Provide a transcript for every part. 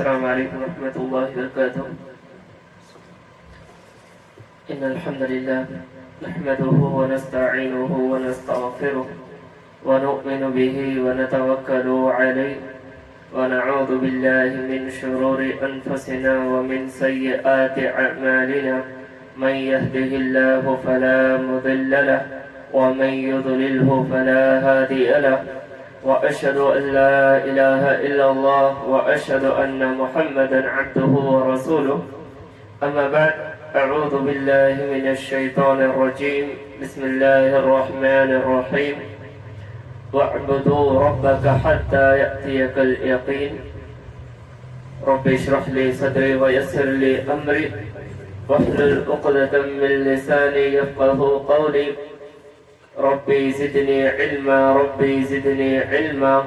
السلام عليكم ورحمة الله وبركاته. إن الحمد لله نحمده ونستعينه ونستغفره ونؤمن به ونتوكل عليه ونعوذ بالله من شرور أنفسنا ومن سيئات أعمالنا. من يهده الله فلا مضل له ومن يضلله فلا هادي له وأشهد أن لا إله إلا الله وأشهد أن محمدا عبده ورسوله. أما بعد، أعوذ بالله من الشيطان الرجيم. بسم الله الرحمن الرحيم. واعبدوا ربك حتى يأتيك اليقين. رب اشرح لي صدري ويسر لي أمري واحلل عقدة من لساني يفقه قولي. ربي زدني علما، ربي زدني علما،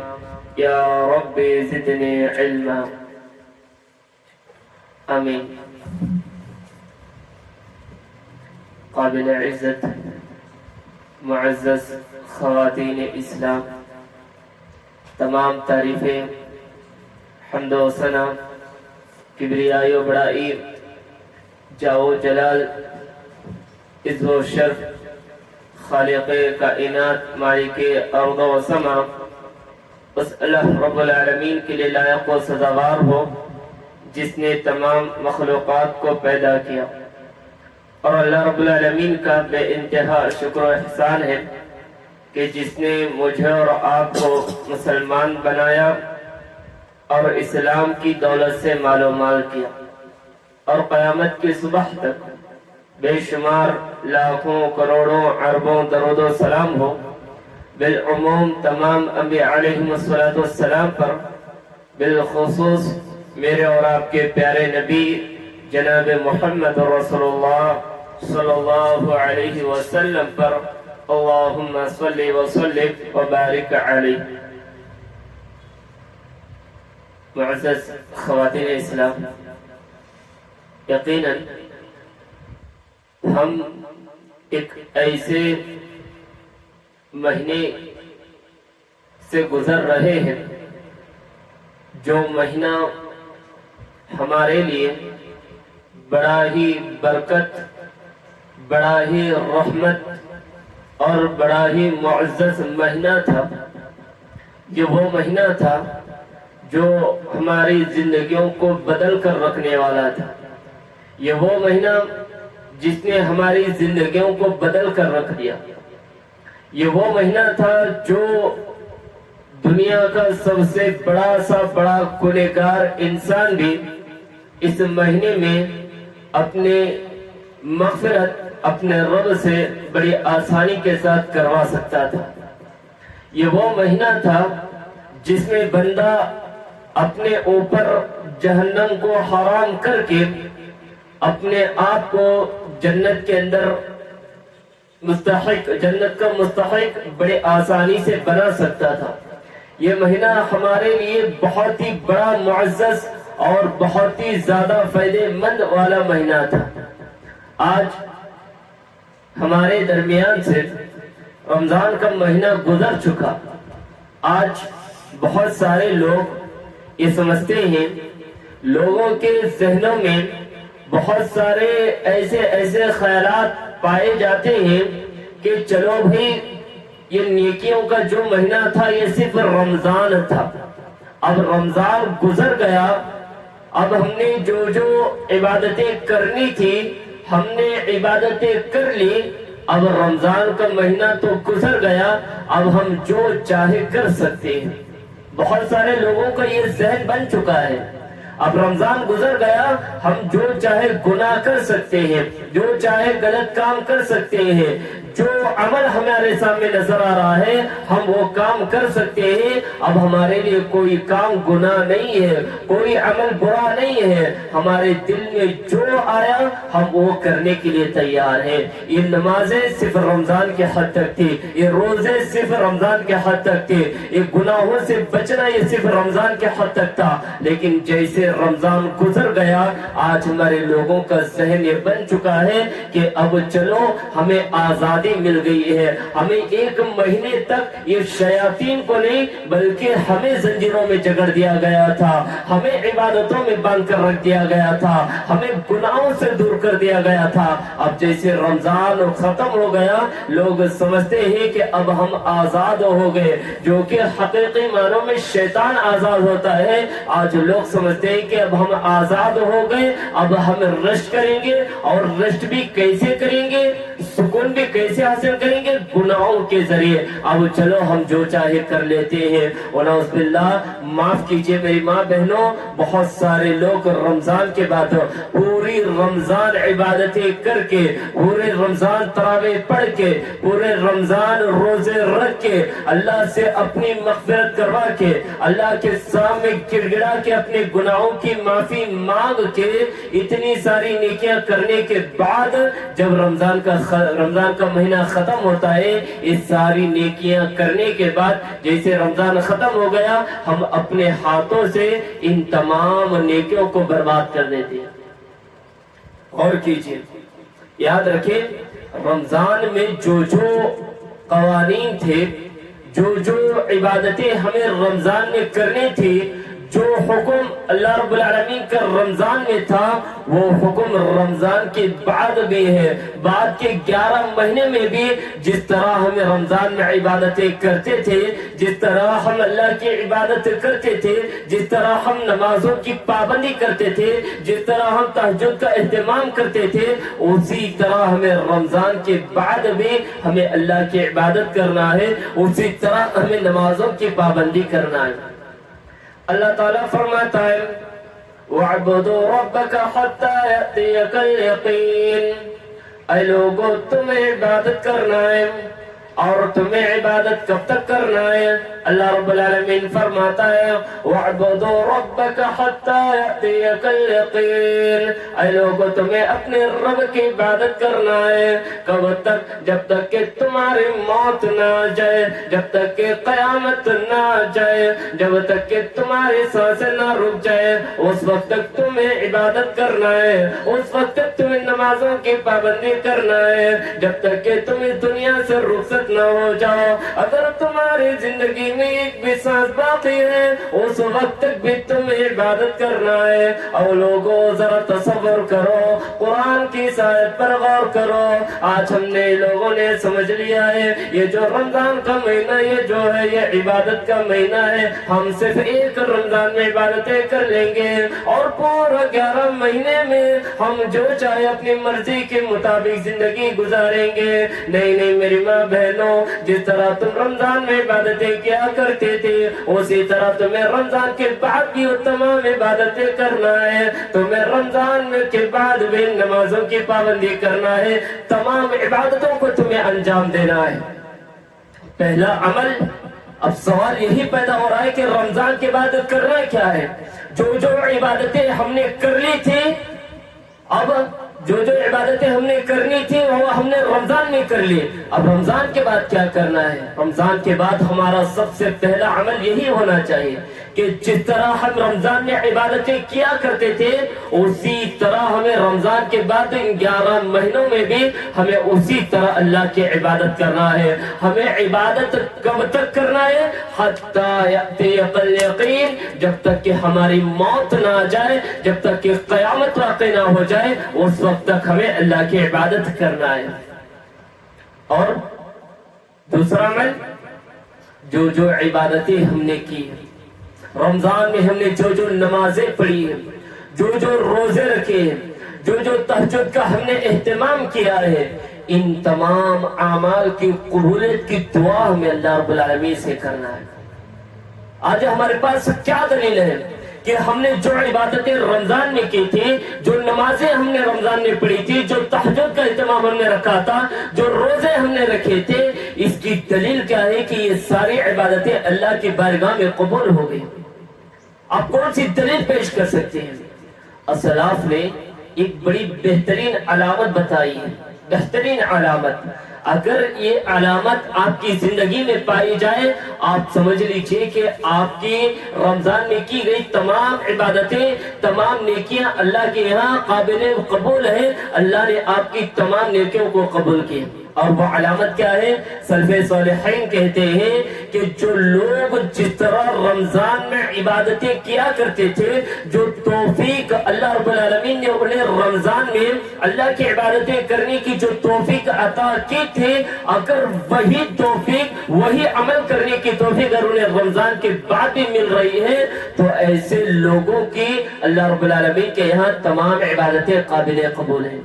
يا ربي زدني علما. آمین. قابل عزت معزز خواتین اسلام، تمام تعریفیں، حمد و ثنا، کبریائی و بڑائی، جاو جلال، عز و شرف خالق کائنات، مالک ارض و سما، اس اللہ رب العالمین کے لیے لائق و سزاوار ہو جس نے تمام مخلوقات کو پیدا کیا. اور اللہ رب العالمین کا بے انتہا شکر و احسان ہے کہ جس نے مجھے اور آپ کو مسلمان بنایا اور اسلام کی دولت سے مال و مال کیا، اور قیامت کی صبح تک بے شمار لاکھوں کروڑوں اربوں درود و سلام ہو بالعموم تمام انبیاء علیہم السلام پر، بالخصوص میرے اور آپ کے پیارے نبی جناب محمد رسول اللہ صلی اللہ علیہ وسلم پر. اللہم صلی وسلم وبارک علیہ. معزز خواتین اسلام، یقیناً ہم ایک ایسے مہینے سے گزر رہے ہیں جو مہینہ ہمارے لیے بڑا ہی برکت، بڑا ہی رحمت اور بڑا ہی معزز مہینہ تھا. یہ وہ مہینہ تھا جو ہماری زندگیوں کو بدل کر رکھنے والا تھا. یہ وہ مہینہ جس نے ہماری زندگیوں کو بدل کر رکھ دیا. یہ وہ مہینہ تھا جو دنیا کا سب سے بڑا گنہگار انسان بھی اس مہینے میں اپنے مغفرت اپنے رب سے بڑی آسانی کے ساتھ کروا سکتا تھا. یہ وہ مہینہ تھا جس میں بندہ اپنے اوپر جہنم کو حرام کر کے اپنے آپ کو جنت کے اندر جنت کا مستحق بڑے آسانی سے بنا سکتا تھا. یہ مہینہ ہمارے لیے بہت ہی بڑا معزز اور بہت ہی زیادہ فائدے مند والا مہینہ تھا. آج ہمارے درمیان سے رمضان کا مہینہ گزر چکا. آج بہت سارے لوگ یہ سمجھتے ہیں، لوگوں کے ذہنوں میں بہت سارے ایسے خیالات پائے جاتے ہیں کہ چلو بھائی یہ نیکیوں کا جو مہینہ تھا یہ صرف رمضان تھا، اب رمضان گزر گیا، اب ہم نے جو عبادتیں کرنی تھی ہم نے عبادتیں کر لی، اب رمضان کا مہینہ تو گزر گیا، اب ہم جو چاہے کر سکتے ہیں. بہت سارے لوگوں کا یہ ذہن بن چکا ہے، اب رمضان گزر گیا، ہم جو چاہے گناہ کر سکتے ہیں، جو چاہے غلط کام کر سکتے ہیں، جو عمل ہمارے سامنے نظر آ رہا ہے ہم وہ کام کر سکتے ہیں. اب ہمارے لیے کوئی کام گناہ نہیں ہے، کوئی عمل برا نہیں ہے، ہمارے دل میں جو آیا ہم وہ کرنے کے لیے تیار ہیں. یہ نمازیں صرف رمضان کے حد تک تھی، یہ روزے صرف رمضان کے حد تک تھے، یہ گناہوں سے بچنا یہ صرف رمضان کے حد تک تھا. لیکن جیسے رمضان گزر گیا آج ہمارے لوگوں کا ذہن یہ بن چکا ہے کہ اب چلو ہمیں آزاد آزادی مل گئی ہے. ہمیں ایک مہینے تک یہ شیاطین کو نہیں بلکہ ہمیں زنجیروں میں جکڑ دیا گیا تھا, ہمیں عبادتوں میں باندھ کر رکھ دیا گیا تھا, ہمیں گناہوں سے دور کر دیا گیا تھا. اب جیسے رمضان ختم ہو گیا لوگ سمجھتے ہیں کہ اب ہم آزاد ہو گئے, جو کہ حقیقی معنوں میں شیطان آزاد ہوتا ہے. آج لوگ سمجھتے ہیں کہ اب ہم آزاد ہو گئے, اب ہم رشت کریں گے, اور رشت بھی کیسے کریں گے, سکون بھی کیسے حاصل کریں گے, گناہوں کے ذریعے. اب چلو ہم جو چاہے کر لیتے ہیں. ونعوذ باللہ, معاف کیجئے میری ماں بہنوں, بہت سارے لوگ رمضان کے بعد پوری رمضان عبادتیں کر کے, پورے رمضان تراویح پڑھ کے, پورے رمضان روزے رکھ کے, اللہ سے اپنی مغفرت کروا کے, اللہ کے سامنے گڑ گڑا کے اپنے گناہوں کی معافی مانگ کے, اتنی ساری نیکیاں کرنے کے بعد جب رمضان کا مہینہ ختم ہوتا ہے, اس ساری نیکیاں کرنے کے بعد جیسے رمضان ختم ہو گیا ہم اپنے ہاتھوں سے ان تمام نیکیوں کو برباد کر دیتے ہیں. اور کیجئے, یاد رکھیں رمضان میں جو قوانین تھے, جو عبادتیں ہمیں رمضان میں کرنی تھی, جو حکم اللہ رب العالمین کا رمضان میں تھا وہ حکم رمضان کے بعد بھی ہے. بعد کے 11 مہینے میں بھی جس طرح ہم رمضان میں عبادتیں کرتے تھے, جس طرح ہم اللہ کی عبادت کرتے تھے, جس طرح ہم نمازوں کی پابندی کرتے تھے, جس طرح ہم تہجد کا اہتمام کرتے تھے, اسی طرح ہمیں رمضان کے بعد بھی ہمیں اللہ کی عبادت کرنا ہے, اسی طرح ہمیں نمازوں کی پابندی کرنا ہے. اللہ تعالیٰ فرماتا ہے وَاعْبُدُوا رَبَّكَ حَتَّى يَأْتِيَكَ الْيَقِينُ, اے لوگو تمہیں عبادت کرنا ہے, اور تمہیں عبادت کب تک کرنا ہے؟ اللہ رب العالمین فرماتا ہے وَاعْبُدُوا رَبَّكَ حَتَّى يَأْتِيَكَ الْيَقِينُ, اے لوگو تمہیں اپنے رب کی عبادت کرنا ہے. کب تک؟ جب تک کہ تمہاری موت نہ جائے, جب تک کہ قیامت نہ جائے, جب تک کہ تمہاری سانسیں نہ رک جائے, اس وقت تک تمہیں عبادت کرنا ہے, اس وقت تک تمہیں نمازوں کی پابندی کرنا ہے, جب تک کہ تمہیں دنیا سے رخصت نہ ہو جاؤ. اگر تمہاری زندگی میں ایک بھی سانس باقی ہے اس وقت تک بھی تمہیں عبادت کرنا ہے. اور لوگوں ذرا تصور کرو, قرآن کی آیت پر غور کرو. آج ہم نے لوگوں نے سمجھ لیا ہے یہ جو رمضان کا مہینہ یہ جو ہے یہ عبادت کا مہینہ ہے, ہم صرف ایک رمضان میں عبادتیں کر لیں گے اور پورا 11 مہینے میں ہم جو چاہے اپنی مرضی کے مطابق زندگی گزاریں گے. نہیں میری ماں بہنوں, جس طرح تم رمضان میں عبادتیں کیا کرتے تھے اسی طرح تمہیں رمضان کے بعد بھی وہ تمام عبادتیں کرنا ہے. تمہیں رمضان کے بعد بھی نمازوں کی پابندی کرنا ہے, تمام عبادتوں کو تمہیں انجام دینا ہے. پہلا عمل, اب سوال یہی پیدا ہو رہا ہے کہ رمضان کے بعد کرنا کیا ہے؟ جو عبادتیں ہم نے کر لی تھی, اب جو عبادتیں ہم نے کرنی تھی وہ ہم نے رمضان میں کر لی, اب رمضان کے بعد کیا کرنا ہے؟ رمضان کے بعد ہمارا سب سے پہلا عمل یہی ہونا چاہیے کہ جس طرح ہم رمضان میں عبادتیں کیا کرتے تھے اسی طرح ہمیں رمضان کے بعد ان 11 مہینوں میں بھی ہمیں اسی طرح اللہ کی عبادت کرنا ہے. ہمیں عبادت کب تک کرنا ہے؟ حتی یأتیک الیقین, جب تک کہ ہماری موت نہ جائے, جب تک کہ قیامت واقع نہ ہو جائے, اس وقت تک ہمیں اللہ کی عبادت کرنا ہے. اور دوسرا عمل, جو عبادتیں ہم نے کی رمضان میں, ہم نے جو نمازیں پڑھی ہیں, جو روزے رکھے ہیں, جو تہجد کا ہم نے اہتمام کیا ہے, ان تمام اعمال کی قبولیت کی دعا ہمیں اللہ رب العالمین سے کرنا ہے. آج ہمارے پاس کیا دلیل ہے کہ ہم نے جو عبادتیں رمضان میں کی تھی, جو نمازیں ہم نے رمضان میں پڑھی تھی, جو تہجد کا اہتمام ہم نے رکھا تھا, جو روزے ہم نے رکھے تھے, اس کی دلیل کیا ہے کہ یہ ساری عبادتیں اللہ کی بارگاہ میں قبول ہو گئی؟ آپ کون سی دلیل پیش کر سکتے ہیں؟ اسلاف نے ایک بڑی بہترین علامت بتائی ہے, بہترین علامت. اگر یہ علامت آپ کی زندگی میں پائی جائے, آپ سمجھ لیجئے کہ آپ کی رمضان میں کی گئی تمام عبادتیں, تمام نیکیاں اللہ کے یہاں قابل قبول ہیں, اللہ نے آپ کی تمام نیکیوں کو قبول کیا. اور وہ علامت کیا ہے؟ سلف صالحین کہتے ہیں کہ جو لوگ جس طرح رمضان میں عبادتیں کیا کرتے تھے، جو توفیق اللہ رب العالمین نے انہیں رمضان میں اللہ کی عبادتیں کرنے کی جو توفیق عطا کی تھی، اگر وہی توفیق، وہی عمل کرنے کی توفیق اگر انہیں رمضان کے بعد بھی مل رہی ہے، تو ایسے لوگوں کی اللہ رب العالمین کے یہاں تمام عبادتیں قابل قبول ہیں۔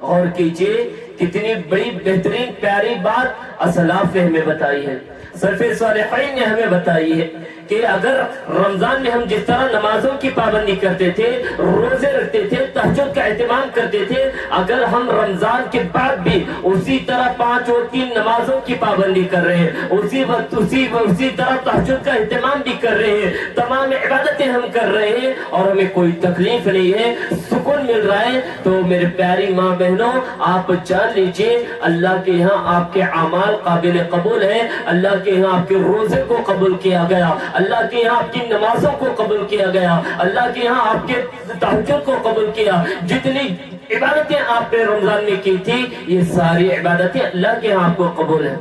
اور کیجئے کتنی بڑی بہترین پیاری بات اسلاف نے ہمیں بتائی ہے، سلف صالحین نے ہمیں بتائی ہے کہ اگر رمضان میں ہم جس طرح نمازوں کی پابندی کرتے تھے، روزے رکھتے تھے، تہجد کا اہتمام کرتے تھے، اگر ہم رمضان کے بعد بھی اسی طرح 5 وقت کی نمازوں کی پابندی کر رہے ہیں، اسی طرح تہجد کا اہتمام بھی کر رہے ہیں، تمام عبادتیں ہم کر رہے ہیں اور ہمیں کوئی تکلیف نہیں ہے، سکون مل رہا ہے، تو میرے پیاری ماں بہنوں آپ جان لیجئے اللہ کے یہاں آپ کے اعمال قابل قبول ہیں، اللہ کے یہاں آپ کے روزے کو قبول کیا گیا، اللہ کے یہاں آپ کی نمازوں کو قبول کیا گیا، اللہ کے یہاں آپ کے تہجد کو قبول کیا۔ جتنی عبادتیں آپ نے رمضان میں کی تھی، یہ ساری عبادتیں اللہ کے یہاں آپ کو قبول ہیں،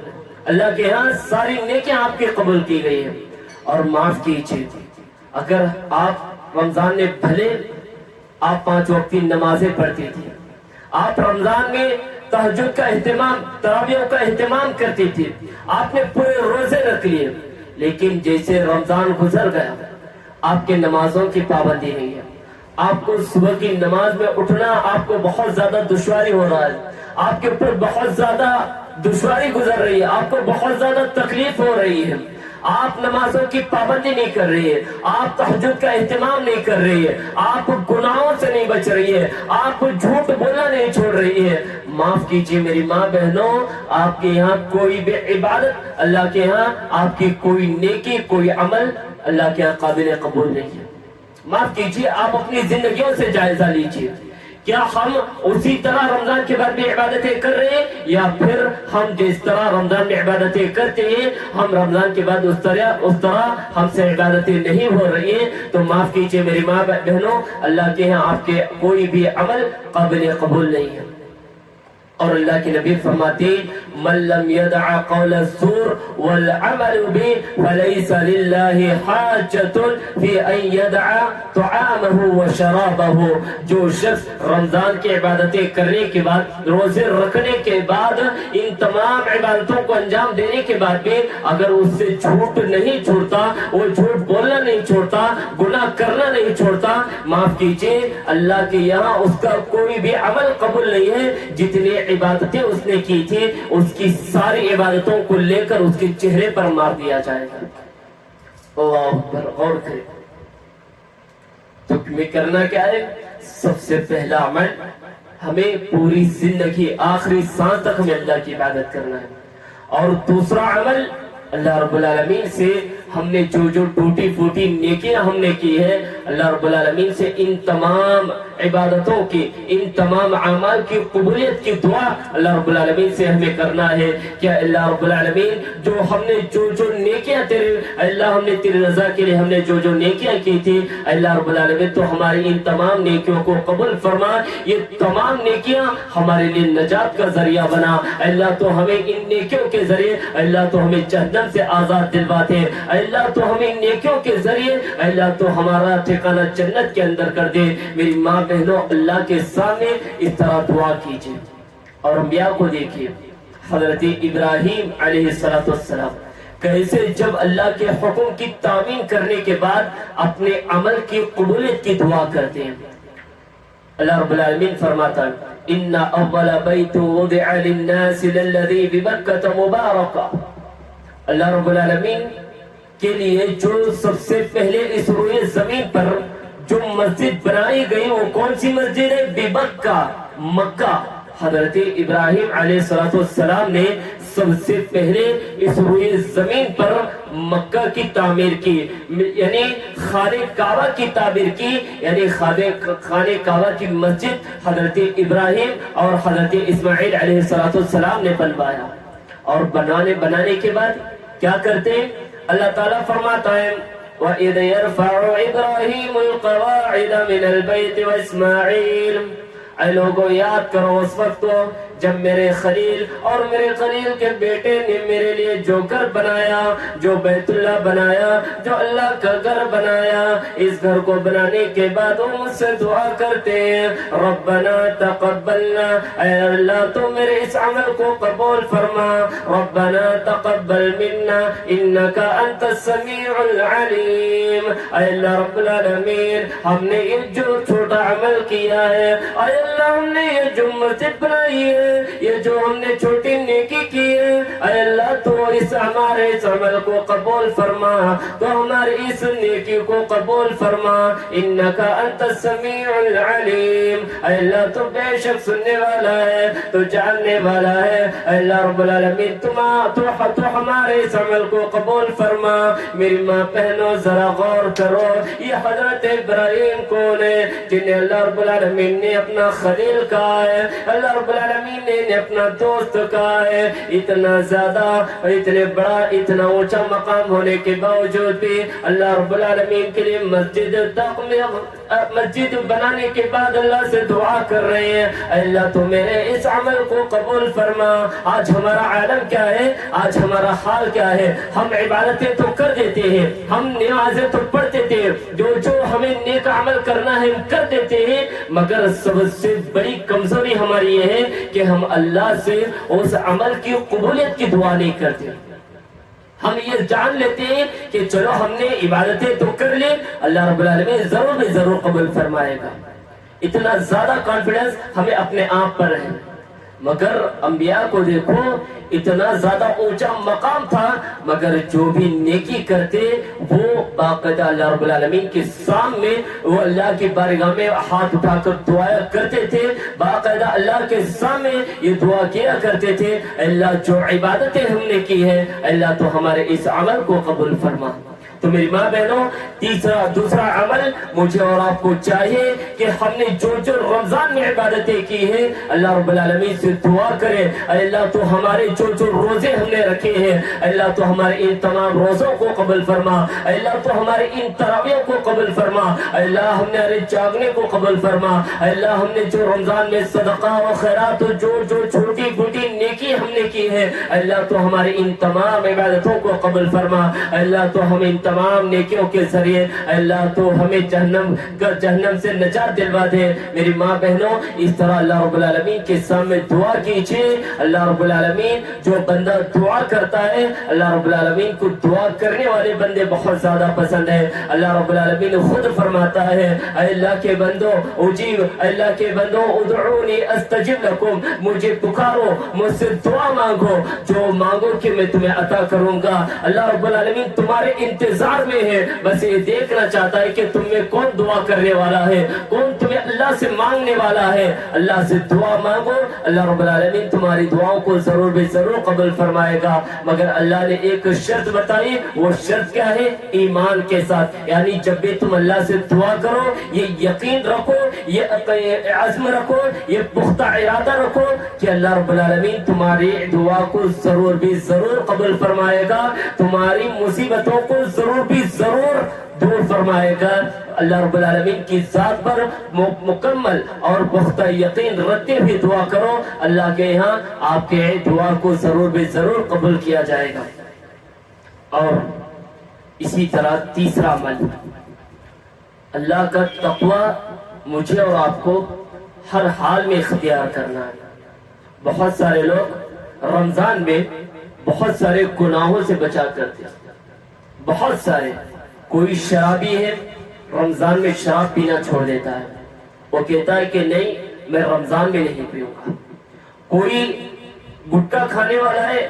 اللہ کے یہاں ساری نیکیاں آپ کی قبول کی گئی ہیں۔ اور معاف کیجیے، اگر آپ رمضان میں بھلے آپ 5 وقت کی نمازیں پڑھتی تھی، آپ رمضان میں تہجد کا اہتمام، تراویح کا اہتمام کرتی تھی، آپ نے پورے روزے رکھ لیے، لیکن جیسے رمضان گزر گیا آپ کے نمازوں کی پابندی نہیں ہے، آپ کو صبح کی نماز میں اٹھنا آپ کو بہت زیادہ دشواری ہو رہا ہے، آپ کے اوپر بہت زیادہ دشواری گزر رہی ہے، آپ کو بہت زیادہ تکلیف ہو رہی ہے، آپ نمازوں کی پابندی نہیں کر رہی ہے، آپ تہجد کا اہتمام نہیں کر رہی ہے، آپ گناہوں سے نہیں بچ رہی ہے، آپ جھوٹ بولنا نہیں چھوڑ رہی ہے، معاف کیجیے میری ماں بہنوں، آپ کے یہاں کوئی بھی عبادت، اللہ کے یہاں آپ کی کوئی نیکی، کوئی عمل اللہ کے یہاں قابل قبول نہیں ہے۔ معاف کیجیے، آپ اپنی زندگیوں سے جائزہ لیجیے، کیا ہم اسی طرح رمضان کے بعد بھی عبادتیں کر رہے ہیں، یا پھر ہم جس طرح رمضان میں عبادتیں کرتے ہیں ہم رمضان کے بعد اس طرح ہم سے عبادتیں نہیں ہو رہی ہیں؟ تو معاف کیجیے میری ماں بہنوں، اللہ کے یہاں آپ کے کوئی بھی عمل قابل قبول نہیں ہے۔ اور اللہ کے نبی فرماتے من لم يدع قول الزور والعمل به فليس لله حاجة في ان يدع طعامه وشرابه، جو شخص رمضان کی عبادتیں کرنے کے بعد، روزے رکھنے کے بعد، ان تمام عبادتوں کو انجام دینے کے بعد بھی اگر اس سے جھوٹ نہیں چھوڑتا، وہ جھوٹ بولنا نہیں چھوڑتا، گناہ کرنا نہیں چھوڑتا، معاف کیجئے اللہ کے یہاں اس کا کوئی بھی عمل قبول نہیں ہے۔ جتنے عبادتیں اس نے کی تھی اس کی ساری عبادتوں کو لے کر اس کے چہرے پر مار دیا جائے گا۔ اللہ اکبر، غور کریں تو ہمیں کرنا کیا ہے؟ سب سے پہلا عمل ہمیں پوری زندگی آخری سانس تک ہمیں اللہ کی عبادت کرنا ہے، اور دوسرا عمل اللہ رب العالمین سے ہم نے جو ٹوٹی پھوٹی نیکیاں ہم نے کی ہے، اللہ رب العالمین سے ان تمام عبادتوں کی، ان تمام اعمال کی قبولیت کی دعا اللہ رب العالمین سے ہمیں کرنا ہے کہ اللہ رب العالمین جو ہم نے جو نیکیاں اللہ ہم نے تیری رضا کے لیے ہم نے جو نیکیاں کی تھی، اللہ رب العالمین تو ہماری ان تمام نیکیوں کو قبول فرما، یہ تمام نیکیاں ہمارے لیے نجات کا ذریعہ بنا، اللہ تو ہمیں ان نیکیوں کے ذریعے اللہ تو ہمیں جہنم سے آزاد دلوا دے، اللہ تو ہمیں نیکیوں کے ذریعے اللہ تو ہمارا ٹھکانہ جنت کے اندر کر دے۔ میری ماں بہنوں، اللہ کے سامنے اس طرح دعا کیجئے۔ اور انبیاء کو دیکھیے، حضرت ابراہیم علیہ السلام کیسے جب اللہ کے حکم کی تعمیم کرنے کے بعد اپنے عمل کی قبولیت کی دعا کرتے ہیں، اللہ رب العالمین فرماتا ہے ان اول بیت وضع للناس للذی ببکۃ مبارکہ، اللہ رب العالمین کے لیے جو سب سے پہلے اس روئے زمین پر جو مسجد بنائی گئی وہ کون سی مسجد ہے؟ ببکہ، مکہ۔ حضرت ابراہیم علیہ السلام نے سب سے پہلے اس روئے زمین پر مکہ کی تعمیر کی، یعنی خانہ کعبہ کی تعمیر کی، یعنی خانہ کعبہ کی مسجد حضرت ابراہیم اور حضرت اسماعیل علیہ السلام نے بنوایا۔ اور بنانے کے بعد کیا کرتے ہیں؟ اللہ تعالیٰ فرماتا ہے وَإِذْ يَرْفَعُ إِبْرَاهِيمُ الْقَوَاعِدَ مِنَ الْبَيْتِ وَإِسْمَاعِيلُ، اے لوگوں یاد کرو اس وقت کو جب میرے خلیل اور میرے خلیل کے بیٹے نے میرے لیے جو گھر بنایا، جو بیت اللہ بنایا، جو اللہ کا گھر بنایا، اس گھر کو بنانے کے بعد وہ مجھ سے دعا کرتے ہیں ربنا تقبلنا، اے اللہ تو میرے اس عمل کو قبول فرما، ربنا تقبل منا انک انت السمیع العلیم، اے اللہ رب العالمین ہم نے یہ جو چھوٹا عمل کیا ہے، اے اللہ ہم نے یہ جو مسجد بنائی ہے، یہ جو ہم نے چھوٹی نیکی کی ہے، اے اللہ تو ہمارے اس عمل کو قبول فرما، تو ہماری اس نیکی کو قبول فرما، انکا انت السمیع العلیم، اے اللہ تو بے شک سننے والا ہے، تو جاننے والا ہے، اے اللہ رب العالمین تو ہمارے اس عمل کو قبول فرما۔ میری ماں بہنوں ذرا غور کرو، یہ حضرت ابراہیم کون ہے جنہیں اللہ رب العالمین نے اپنا خلیل کہا ہے، اللہ رب العالمین نے اپنا دوست کہا ہے، اتنا زیادہ اتنے بڑا اتنا اونچا مقام ہونے کے باوجود بھی اللہ رب العالمین کے لیے مسجد بنانے کے بعد اللہ سے دعا کر رہے ہیں اے اللہ تو میرے اس عمل کو قبول فرما۔ آج ہمارا عالم کیا ہے، آج ہمارا حال کیا ہے، ہم عبادتیں تو کر دیتے ہیں، ہم نمازیں تو پڑھتے تھے، جو ہمیں نیک عمل کرنا ہے ہم کر دیتے ہیں، مگر سب سے بڑی کمزوری ہماری یہ ہے کہ ہم اللہ سے اس عمل کی قبولیت کی دعا نہیں کرتے۔ ہم یہ جان لیتے ہیں کہ چلو ہم نے عبادتیں تو کر لی، اللہ رب العالمین ضرور قبول فرمائے گا، اتنا زیادہ کانفیڈنس ہمیں اپنے آپ پر ہے۔ مگر انبیاء کو دیکھو، اتنا زیادہ اونچا مقام تھا، مگر جو بھی نیکی کرتے وہ باقاعدہ اللہ رب العالمین کے سامنے وہ اللہ کی بارگاہ میں ہاتھ اٹھا کر دعا کرتے تھے، باقاعدہ اللہ کے سامنے یہ دعا کیا کرتے تھے اللہ جو عبادتیں ہم نے کی ہے اللہ تو ہمارے اس عمل کو قبول فرما۔ تو میری ماں بہنوں دوسرا عمل مجھے اور آپ کو چاہیے کہ ہم نے جو رمضان میں عبادتیں کی ہیں اللہ رب العالمین سے دعا کرے اللہ تو ہمارے جو روزے ہم نے رکھے ہیں اللہ تو ہمارے ان تمام روزوں کو قبول فرما، اللہ تو ہمارے ان تراویح کو قبول فرما، اللہ ہم نے جاگنے کو قبول فرما، اللہ ہم نے جو رمضان میں صدقہ و خیرات جو چھوٹی بڑی نیکی ہم نے کی ہے اللہ تو ہمارے ان تمام عبادتوں کو قبول فرما، اللہ تو ہمیں تمام نیکیوں کے ذریعے اللہ تو ہمیں جہنم سے نجات دلوا دے۔ میری ماں بہنوں اس طرح اللہ رب العالمین کے سامنے دعا کیجئے، اللہ رب العالمین جو بندہ دعا کرتا ہے اللہ رب العالمین کو دعا کرنے والے بندے بہت زیادہ پسند ہے۔ اللہ رب العالمین خود فرماتا ہے اے اللہ کے بندو اجیب، اللہ کے بندو ادعونی استجب لکم، مجھے پکارو مجھ سے دعا مانگو، جو مانگو کہ میں تمہیں عطا کروں گا۔ اللہ رب العالمین تمہارے انتظار میں ہے، بس یہ دیکھنا چاہتا ہے کہ تم میں کون دعا کرنے والا ہے، کون تمہیں اللہ سے مانگنے والا ہے۔ اللہ سے دعا مانگو، اللہ رب العالمین تمہاری دعاؤں کو ضرور قبول فرمائے گا، مگر اللہ نے ایک شرط بتائی، وہ شرط کیا ہے؟ ایمان کے ساتھ، یعنی جب بھی تم اللہ سے دعا کرو یہ یقین رکھو، یہ عزم رکھو، یہ پختہ ارادہ رکھو کہ اللہ رب العالمین تمہاری دعا کو ضرور قبول فرمائے گا، تمہاری مصیبتوں کو ضرور دور فرمائے گا۔ اللہ رب العالمین کی ذات پر مکمل اور پختہ یقین رکھتے ہوئے دعا کرو، اللہ کے یہاں آپ کے دعا کو ضرور قبول کیا جائے گا۔ اور اسی طرح تیسرا عمل، اللہ کا تقوی مجھے اور آپ کو ہر حال میں اختیار کرنا ہے۔ بہت سارے لوگ رمضان میں بہت سارے گناہوں سے بچا کرتے ہیں، بہت سارے، کوئی شرابی ہے رمضان میں شراب پینا چھوڑ دیتا ہے، وہ کہتا ہے کہ نہیں میں رمضان میں نہیں پیوں گا۔ کوئی گٹکا کھانے والا ہے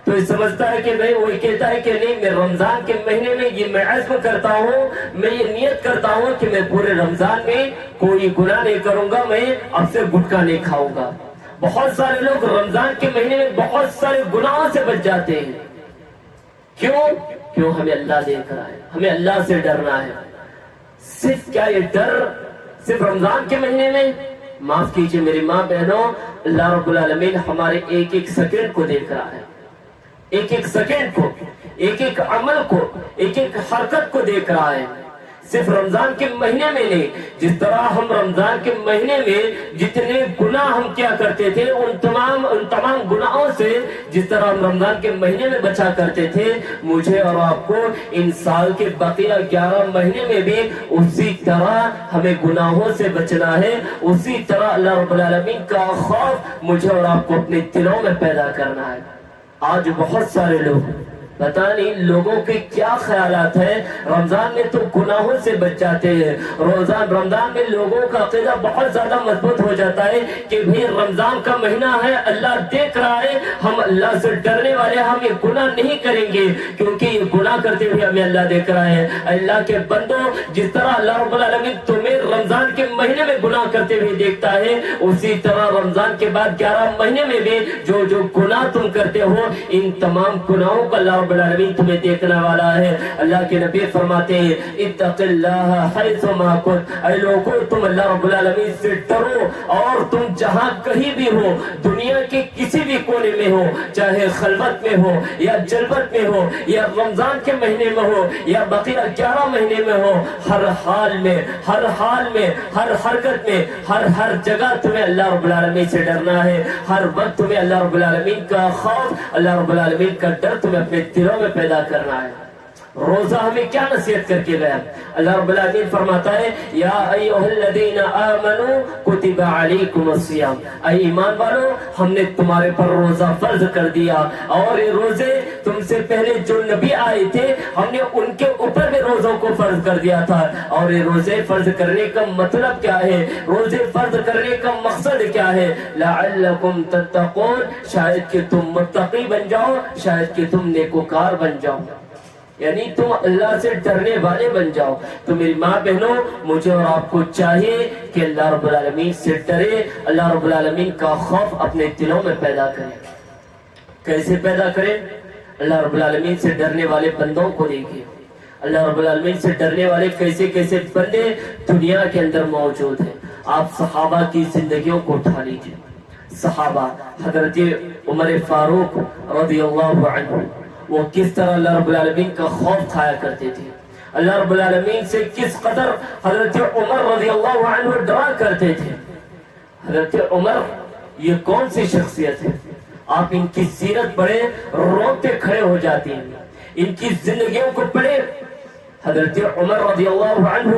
تو یہ سمجھتا ہے کہ وہ کہتا ہے کہ نہیں میں رمضان کے مہینے میں یہ میں عزم کرتا ہوں، میں یہ نیت کرتا ہوں کہ میں پورے رمضان میں کوئی گناہ نہیں کروں گا، میں اب سے گٹکا نہیں کھاؤں گا۔ بہت سارے لوگ رمضان کے مہینے میں بہت سارے گناہوں سے بچ جاتے ہیں۔ کیوں ہمیں اللہ دیکھ رہا ہے، ہمیں اللہ سے ڈرنا ہے۔ صرف کیا یہ ڈر صرف رمضان کے مہینے میں؟ معاف کیجئے میری ماں بہنوں، اللہ رب العالمین ہمارے ایک سیکنڈ کو دیکھ رہا ہے، ایک سیکنڈ کو، ایک عمل کو، ایک حرکت کو دیکھ رہا ہے۔ صرف رمضان کے مہینے میں نہیں، جس طرح ہم رمضان کے مہینے میں جتنے گناہ ہم کیا کرتے تھے ان تمام گناہوں سے جس طرح ہم رمضان کے مہینے میں بچا کرتے تھے، مجھے اور آپ کو ان سال کے بقیہ 11 مہینے میں بھی اسی طرح ہمیں گناہوں سے بچنا ہے، اسی طرح اللہ رب العالمین کا خوف مجھے اور آپ کو اپنے دلوں میں پیدا کرنا ہے۔ آج بہت سارے لوگ پتہ نہیں لوگوں کے کیا خیالات ہیں، رمضان میں تو گناہوں سے بچ جاتے ہیں، رمضان میں لوگوں کا عقیدہ بہت زیادہ مضبوط ہو جاتا ہے کہ بھی رمضان کا مہینہ ہے، اللہ دیکھ رہا ہے، ہم اللہ سے ڈرنے والے، ہم یہ گناہ نہیں کریں گے کیونکہ یہ گناہ کرتے ہوئے ہمیں اللہ دیکھ رہا ہے۔ اللہ کے بندوں، جس طرح اللہ رب العالمین تمہیں رمضان کے مہینے میں گناہ کرتے ہوئے دیکھتا ہے، اسی طرح رمضان کے بعد 11 مہینے میں بھی جو گناہ تم کرتے ہو، ان تمام گناہوں کا اللہ رب العالمین تمہیں دیکھنے والا ہے۔ اللہ کے نبی فرماتے ہیں اتق اللہ حیث ما کنت، اے لوگو تم اللہ رب العالمین سے ڈرو، اور تم جہاں کہیں بھی ہو، دنیا کے کسی بھی کونے میں ہو، چاہے خلوت میں ہو یا جلوت میں ہو یا رمضان کے مہینے میں ہو یا بقیہ 11 مہینے میں ہو، ہر حال میں، ہر حرکت میں، ہر جگہ تمہیں اللہ رب العالمین سے ڈرنا ہے، ہر وقت تمہیں اللہ رب العالمین کا خوف، اللہ رب العالمین کا ڈر تمہیں اپنے دلوں میں پیدا کرنا ہے۔ روزہ ہمیں کیا نصیحت کر کے گیا؟ اللہ رب العالمین فرماتا ہے یا ایھا الذین آمنوا کتب علیکم الصیام، اے ایمان والو ہم نے تمہارے پر روزہ فرض کر دیا، اور یہ روزے تم سے پہلے جو نبی آئے تھے ہم نے ان کے اوپر بھی روزوں کو فرض کر دیا تھا۔ اور یہ روزے فرض کرنے کا مطلب کیا ہے؟ روزے فرض کرنے کا مقصد کیا ہے؟ لعلکم تتقون، شاید کہ تم متقی بن جاؤ، شاید کہ تم نیکوکار بن جاؤ، یعنی تم اللہ سے ڈرنے والے بن جاؤ۔ تو میری ماں بہنوں، مجھے اور آپ کو چاہیے کہ اللہ رب العالمین سے ڈرے، اللہ رب العالمین کا خوف اپنے دلوں میں پیدا کریں۔ کیسے پیدا کریں؟ اللہ رب العالمین سے ڈرنے والے بندوں کو دیکھیں۔ اللہ رب العالمین سے ڈرنے والے کیسے کیسے بندے دنیا کے اندر موجود ہیں۔ آپ صحابہ کی زندگیوں کو اٹھا لیجیے۔ صحابہ، حضرت عمر فاروق رضی اللہ عنہ، وہ کس طرح اللہ رب العالمین کا خوف کھایا کرتے تھے، اللہ رب العالمین سے کس قدر حضرت عمر رضی اللہ عنہ ڈرا کرتے تھے۔ حضرت عمر یہ کون سی شخصیت ہے؟ آپ ان کی سیرت پڑھیں، روتے کھڑے ہو جاتے ہیں، ان کی زندگیوں کو پڑھیں۔ حضرت عمر رضی اللہ عنہ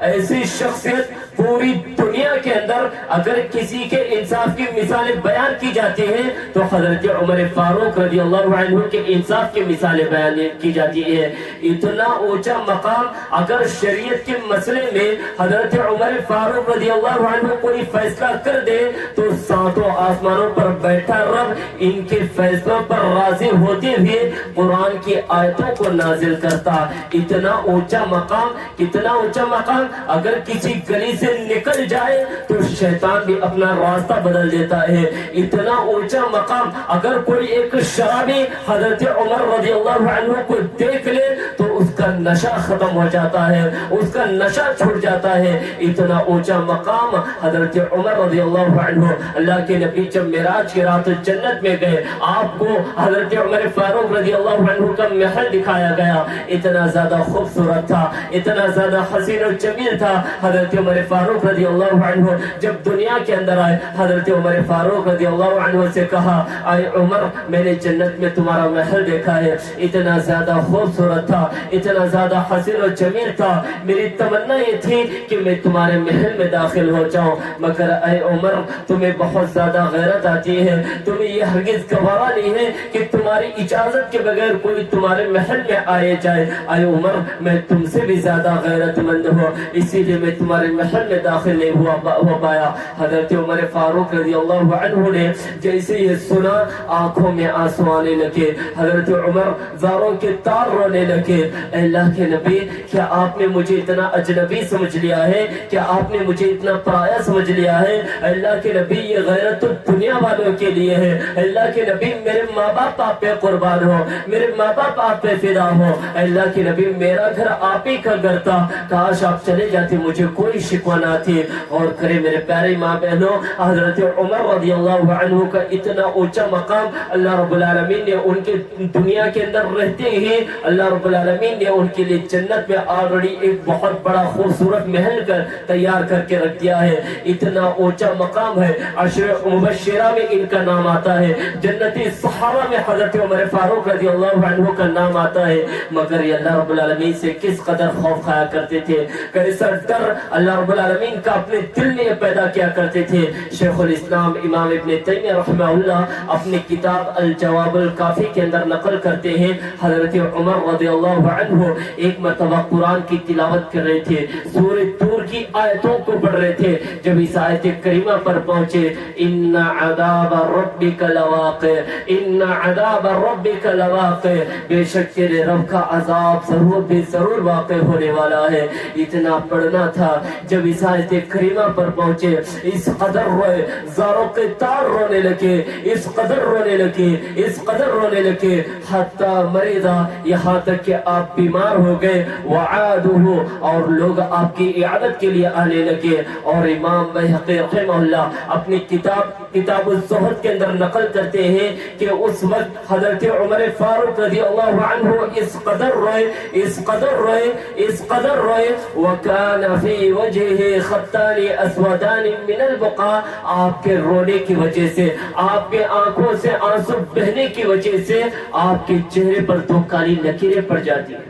ایسی شخصیت پوری دنیا کے اندر اگر کسی کے انصاف کی مثالیں بیان کی جاتی ہیں تو حضرت عمر فاروق رضی اللہ عنہ کے انصاف کی مثالیں بیان کی جاتی ہیں۔ اتنا اونچا مقام اگر شریعت کے مسئلے میں حضرت عمر فاروق رضی اللہ عنہ کوئی فیصلہ کر دے تو ساتوں آسمانوں پر بیٹھا رب ان کے فیصلوں پر راضی ہوتے ہوئے قرآن کی آیتوں کو نازل کرتا۔ اتنا اونچا مقام، کتنا اونچا مقام، اگر کسی گلی سے نکل جائے تو شیطان بھی اپنا راستہ بدل دیتا ہے۔ اتنا اونچا مقام، اگر کوئی ایک شرابی حضرت عمر رضی اللہ عنہ کو دیکھ لے تو اس کا نشہ ختم ہو جاتا ہے، اس کا نشہ چھوٹ جاتا ہے۔ اتنا اونچا مقام حضرت عمر رضی اللہ عنہ۔ اللہ کے نبی جب معراج کی رات جنت میں گئے، آپ کو حضرت عمر فاروق رضی اللہ عنہ کا محل دکھایا گیا، اتنا زیادہ خوبصورت تھا، اتنا زیادہ حسین و جمیل تھا۔ حضرت عمر فاروق رضی اللہ عنہ جب دنیا کے اندر آئے، حضرت عمر فاروق رضی اللہ عنہ سے کہا اے عمر، میں نے جنت میں تمہارا محل دیکھا ہے، اتنا زیادہ خوبصورت تھا، اتنا زیادہ حسین و جمیل تھا، میری تمنا یہ تھی کہ میں تمہارے محل میں داخل ہو جاؤں، مگر اے عمر تمہیں بہت زیادہ غیرت آتی ہے، تمہیں یہ ہرگز گوارا نہیں ہے کہ تمہاری اجازت کے بغیر کوئی تمہارے محل میں آئے جائے۔ اے عمر، میں تم سے بھی زیادہ غیرت مند ہوں، اسی لیے میں تمہارے محل میں داخل نہیں ہو پایا۔ حضرت عمر فاروق رضی اللہ عنہ نے جیسے یہ سنا، آنکھوں میں آنسو آنے لگے، حضرت عمر زاروں کے تار رونے لگے۔ اے اللہ کے نبی، کیا آپ نے مجھے اتنا اجنبی سمجھ لیا ہے؟ کیا آپ نے مجھے اتنا پرایا سمجھ لیا ہے؟ اے اللہ کے نبی، یہ غیرت تو دنیا والوں کے لیے ہے۔ اے اللہ کے نبی، میرے ماں باپ آپ پہ قربان ہو، میرے ماں باپ آپ پہ فدا ہو۔ اے اللہ کے نبی، میرا گھر آپ ہی کا گھر تھا، کاش آپ چلے جاتے، مجھے کوئی شکوہ نہ تھی۔ اور کرے میرے پیارے ماں بہنوں، حضرت عمر رضی اللہ عنہ کا اتنا اونچا مقام اللہ رب العالمین نے ان کے دنیا کے اندر رہتے ہی اللہ رب العالمین العالمین نے ان کے لیے جنت میں آلریڈی ایک بہت بڑا خوبصورت محل تیار کر کے رکھ دیا ہے. اتنا اونچا مقام ہے. عشر مبشرہ میں ان کا نام آتا ہے. جنتی صحابہ میں حضرت عمر فاروق رضی اللہ عنہ کا نام آتا ہے. مگر یہ اللہ رب العالمین سے کس قدر خوف کھایا کرتے تھے, کیسا ڈر اللہ رب العالمین کا اپنے دل میں پیدا کیا کرتے تھے. شیخ الاسلام امام ابن تیمیہ رحمہ اللہ اپنی کتاب الجواب الکافی کے اندر نقل کرتے ہیں, حضرت عمر رضی اللہ عنہ ایک مرتبہ قرآن کی تلاوت کر رہے تھے, سورہ طور کی آیتوں کو پڑھ رہے تھے. جب اس آیت کریمہ پر پہنچے, ان عذاب ربک لواقع, ان عذاب ربک لواقع, بے شک تیرے رب کا عذاب ضرور بے ضرور واقع ہونے والا ہے. اتنا پڑھنا تھا. جب اس آیت کریمہ پر پہنچے, اس قدر روئے, زاروں کے تار رونے لگے, اس قدر رونے لگے, اس قدر رونے لگے, حتی مریضا, یہاں تک کہ آپ بیمار ہو گئے. وعادہ, اور لوگ آپ کی اعادت کے لیے آنے لگے. اور امام بیہقی رحمہ اللہ اپنی کتاب الزہد کے اندر نقل کرتے ہیں کہ اس وقت حضرت عمر فاروق رضی اللہ عنہ اس قدر روئے, اس قدر روئے, اس قدر روئے. وَكَانَ فِي وَجْهِهِ خَطَّانِ أَسْوَدَانِ مِنَ الْبُقَاءِ, آپ کے رونے کی وجہ سے, آپ کے آنکھوں سے آنسو بہنے کی وجہ سے آپ کے چہرے پر دو کالی لکیریں پڑ جاتی ہیں.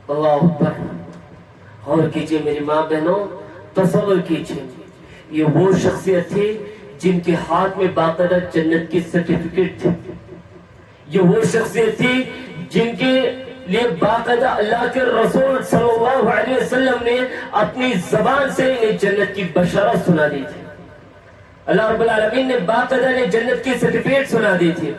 اللہ اکبر. اور کیجئے میری ماں بہنوں, تصور کیجئے, یہ وہ شخصیت تھی جن کے ہاتھ میں باقاعدہ جنت کی سرٹیفکیٹ تھی. یہ وہ شخصیت تھی جن کے لیے باقاعدہ اللہ کے رسول صلی اللہ علیہ وسلم نے اپنی زبان سے انہیں جنت کی بشارت سنا دی تھی. اللہ رب العالمین نے باقاعدہ جنت کی سرٹیفکیٹ سنا دی تھی.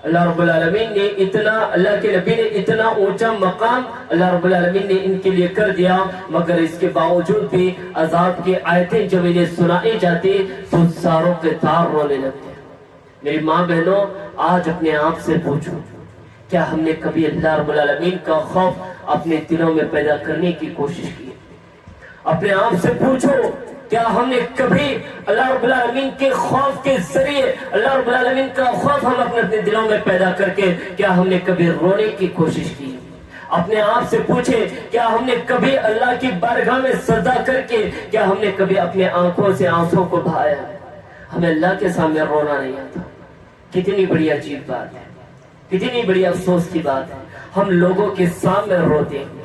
اللہ رب العالمین نے اتنا, اللہ کے نبی نے اتنا اونچا مقام اللہ رب العالمین نے ان کے لیے کر دیا. مگر اس کے باوجود بھی عذاب کی آیتیں جب انہیں سنائی جاتی تو ساروں کے تار رونے لگتے. میری ماں بہنوں, آج اپنے آپ سے پوچھو, کیا ہم نے کبھی اللہ رب العالمین کا خوف اپنے دلوں میں پیدا کرنے کی کوشش کی؟ اپنے آپ سے پوچھو, کیا ہم نے کبھی اللہ رب العالمین کے خوف کے ذریعے اللہ رب العالمین کا خوف ہم اپنے دلوں میں پیدا کر کے کیا ہم نے کبھی رونے کی کوشش کی؟ اپنے آپ سے پوچھیں, کیا ہم نے کبھی اللہ کی بارگاہ میں سجدہ کر کے کیا ہم نے کبھی اپنے آنکھوں سے آنسوں کو بہایا؟ ہمیں اللہ کے سامنے رونا نہیں آتا. کتنی بڑی عجیب بات ہے, کتنی بڑی افسوس کی بات ہے. ہم لوگوں کے سامنے روتے ہیں,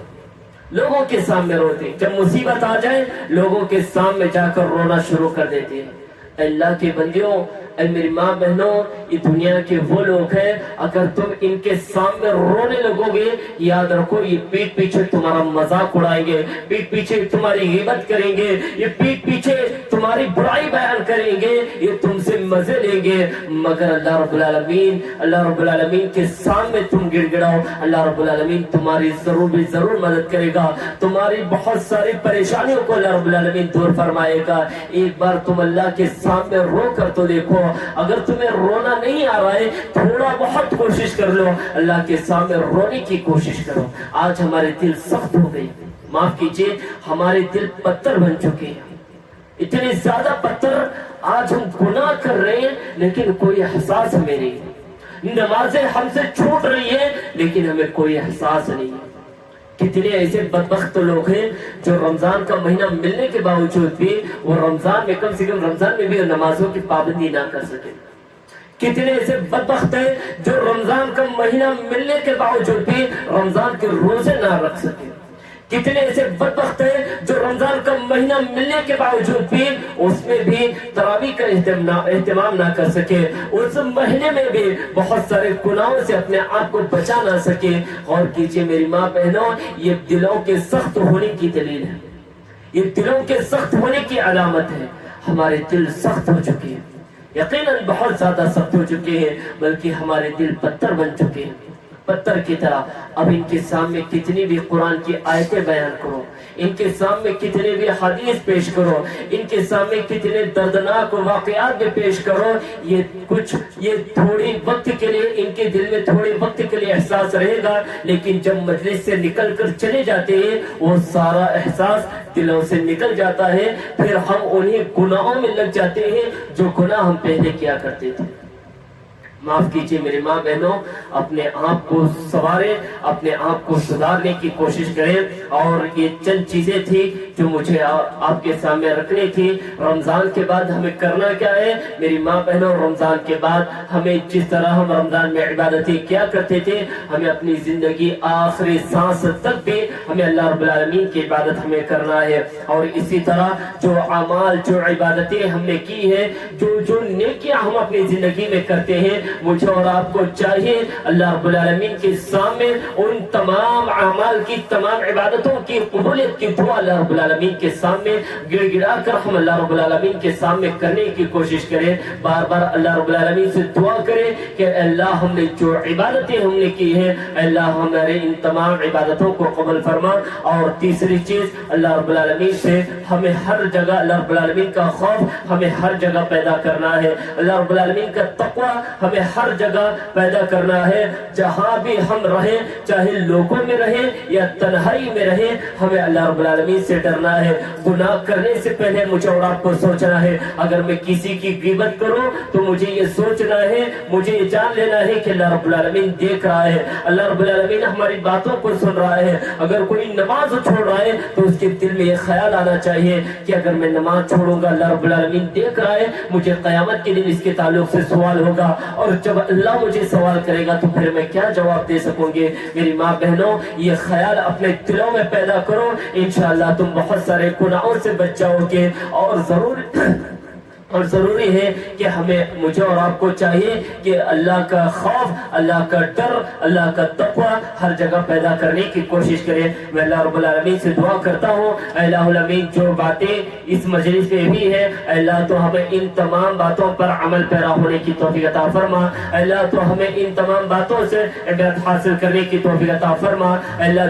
لوگوں کے سامنے روتے ہیں. جب مصیبت آ جائے لوگوں کے سامنے جا کر رونا شروع کر دیتے ہیں. اللہ کے بندیوں, اے میری ماں بہنوں, یہ دنیا کے وہ لوگ ہیں, اگر تم ان کے سامنے رونے لگو گے, یاد رکھو یہ پیٹ پیچھے تمہارا مذاق اڑائیں گے, پیٹ پیچھے تمہاری غیبت کریں گے, یہ پیٹ پیچھے تمہاری برائی بیان کریں گے, یہ تم سے مزے لیں گے. مگر اللہ رب العالمین کے سامنے تم گڑ گڑاؤ, اللہ رب العالمین تمہاری ضرور بھی ضرور مدد کرے گا. تمہاری بہت ساری پریشانیوں کو اللہ رب العالمین دور فرمائے گا. ایک بار تم اللہ کے سامنے رو کر تو دیکھو. اگر تمہیں رونا نہیں آ رہا ہے, تھوڑا بہت کوشش کر لو, اللہ کے سامنے رونے کی کوشش کرو. آج ہمارے دل سخت ہو گئی, معاف کیجیے, ہمارے دل پتھر بن چکے ہیں. اتنے زیادہ پتھر, آج ہم گناہ کر رہے ہیں لیکن کوئی احساس ہمیں نہیں ہے. نمازیں ہم سے چھوٹ رہی ہیں لیکن ہمیں کوئی احساس نہیں ہے. کتنے ایسے بدبخت لوگ ہیں جو رمضان کا مہینہ ملنے کے باوجود بھی وہ رمضان میں کم سے کم رمضان میں بھی نمازوں کی پابندی نہ کر سکے. کتنے ایسے بدبخت ہیں جو رمضان کا مہینہ ملنے کے باوجود بھی رمضان کے روزے نہ رکھ سکے. کتنے ایسے بدبخت ہیں جو رمضان کا مہینہ ملنے کے باوجود بھی اس میں بھی تراویح کا اہتمام نہ کر سکے, اس مہینے میں بھی بہت سارے گناہوں سے اپنے آپ کو بچا نہ سکے. اور کیجیے میری ماں بہنوں, یہ دلوں کے سخت ہونے کی دلیل ہے, یہ دلوں کے سخت ہونے کی علامت ہے. ہمارے دل سخت ہو چکے ہیں, یقیناً بہت زیادہ سخت ہو چکے ہیں, بلکہ ہمارے دل پتھر بن چکے ہیں, پتھر کی طرح. اب ان کے سامنے کتنی بھی قرآن کی آیتیں بیان کرو, ان کے سامنے کتنے بھی حدیث پیش کرو, ان کے سامنے کتنے دردناک واقعات بھی پیش کرو, یہ تھوڑی وقت کے لیے ان کے دل میں تھوڑے وقت کے لیے احساس رہے گا, لیکن جب مجلس سے نکل کر چلے جاتے ہیں وہ سارا احساس دلوں سے نکل جاتا ہے. پھر ہم انہیں گناہوں میں لگ جاتے ہیں جو گناہ ہم پہلے کیا کرتے تھے. معاف کیجیے میری ماں بہنوں، اپنے آپ کو سنواریں، اپنے آپ کو سدھارنے کی کوشش کریں۔ اور یہ چند چیزیں تھی جو مجھے آپ کے سامنے رکھنی تھی۔ رمضان کے بعد ہمیں کرنا کیا ہے میری ماں بہنوں؟ رمضان کے بعد ہمیں جس طرح ہم رمضان میں عبادتیں کیا کرتے تھے، ہمیں اپنی زندگی آخری سانس تک بھی ہمیں اللہ رب العالمین کی عبادت ہمیں کرنا ہے۔ اور اسی طرح جو اعمال، جو عبادتیں ہم نے کی ہے، جو نیکیاں ہم اپنی زندگی میں کرتے ہیں، مجھے اور آپ کو چاہیے اللہ رب العالمین کے سامنے ان تمام اعمال کی، تمام عبادتوں کی قبولیت کی دعا اللہ رب العالمین کے سامنے گڑ گڑا کر ہم اللہ رب العالمین کے سامنے کرنے کی کوشش کریں۔ بار بار اللہ رب العالمین سے دعا کریں کہ اللہ ہم نے جو عبادتیں ہم نے کی ہیں، اللہ ہمارے ان تمام عبادتوں کو قبول فرما۔ اور تیسری چیز، اللہ رب العالمین سے ہمیں ہر جگہ اللہ رب العالمین کا خوف ہمیں ہر جگہ پیدا کرنا ہے، اللہ رب العالمین کا تقوی ہمیں ہر جگہ پیدا کرنا ہے۔ جہاں بھی ہم رہیں، چاہے لوگوں میں رہیں یا تنہائی میں رہیں، ہمیں اللہ رب العالمین سے ڈرنا ہے۔ گناہ کرنے سے پہلے مجھے اور آپ کو سوچنا ہے، اگر میں کسی کی غیبت کروں تو مجھے یہ سوچنا ہے، مجھے یہ جان لینا ہے کہ اللہ رب العالمین دیکھ رہا ہے، اللہ رب العالمین ہماری باتوں کو سن رہا ہے۔ اگر کوئی نماز چھوڑ رہا ہے تو اس کے دل میں یہ خیال آنا چاہیے کہ اگر میں نماز چھوڑوں گا اللہ رب العالمین دیکھ رہا ہے، مجھے قیامت کے دن اس کے تعلق سے سوال ہوگا، اور جب اللہ مجھے سوال کرے گا تو پھر میں کیا جواب دے سکوں گے؟ میری ماں بہنوں، یہ خیال اپنے دلوں میں پیدا کرو، انشاءاللہ تم بہت سارے گناہوں سے بچ جاؤ گے۔ اور ضروری ہے کہ مجھے اور آپ کو چاہیے کہ اللہ کا خوف، اللہ کا ڈر، اللہ کا تقوی ہر جگہ پیدا کرنے کی کوشش کریں۔ میں اللہ رب العالمین سے دعا کرتا ہوں، اے اللہ العالمین جو باتیں اس مجلس میں بھی ہے، اے اللہ تو ہمیں ان تمام باتوں پر عمل پیرا ہونے کی توفیق عطا فرما۔ اے اللہ تو ہمیں ان تمام باتوں سے عبرت حاصل کرنے کی توفیق عطا فرما۔ اے اللہ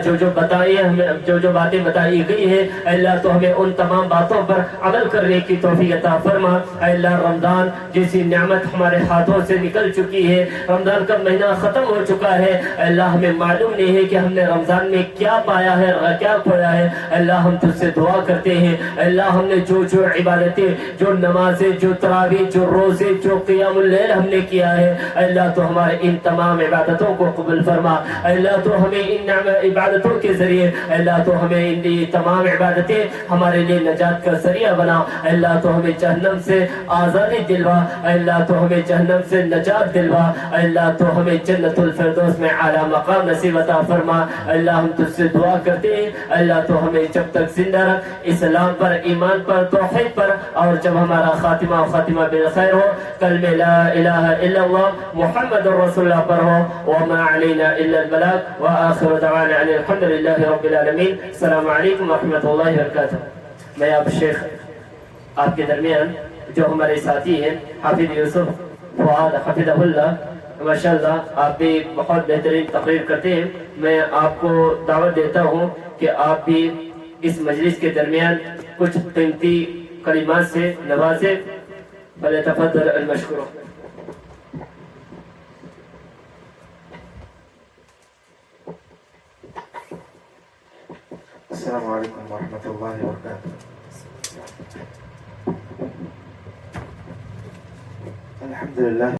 جو باتیں بتائی گئی ہیں، اے اللہ تو ہمیں ان تمام باتوں پر عمل کرنے کی توفیق عطا فرما۔ اے اللہ رمضان جیسی نعمت ہمارے ہاتھوں سے نکل چکی ہے، رمضان کا مہینہ ختم ہو چکا ہے، اے اللہ ہمیں معلوم نہیں ہے کہ ہم نے رمضان میں کیا پایا ہے، کیا کھویا ہے۔ اے اللہ ہم تجھ سے دعا کرتے ہیں، اے اللہ ہم نے جو عبادتیں، جو نمازیں، جو تراویح، جو روزے، جو قیام اللیل ہم نے کیا ہے، اے اللہ تو ہمارے ان تمام عبادتوں کو قبول فرما۔ اے اللہ تو ہمیں ان عبادتوں کے ذریعے، اے اللہ تو ہمیں ان تمام عبادتیں ہمارے لیے نجات کا ذریعہ بنا۔ اے اللہ تو ہمیں جہنم سے آزادی دلوا، اے اللہ تو ہمیں جہنم سے نجات دلوا، اے اللہ تو ہمیں جنت الفردوس میں اعلیٰ مقام نصیب عطا فرما۔ اے اللہ ہم تجھ سے دعا کرتے ہیں، اے اللہ تو ہمیں جب تک زندہ رکھ اسلام پر، ایمان پر، توحید پر، اور جب ہمارا خاتمہ بالخیر ہو، کلمہ لا الہ الا اللہ محمد رسول اللہ پر ہو، وما علینا الا البلاغ، وآخر دعوانا ان الحمد للہ رب العالمین۔ السلام علیکم ورحمۃ اللہ وبرکاتہ۔ میں اب شیخ آپ کے درمیان جو ہمارے ساتھی ہیں حافظ یوسف فؤاد حفظہ اللہ، ماشاءاللہ آپ بھی بہت بہترین تقریر کرتے ہیں، میں آپ کو دعوت دیتا ہوں کہ آپ بھی اس مجلس کے درمیان کچھ قیمتی کلمات سے نوازیں۔ فلیتفضل المشکور۔ السلام علیکم ورحمۃ اللہ وبرکاتہ۔ الحمدللہ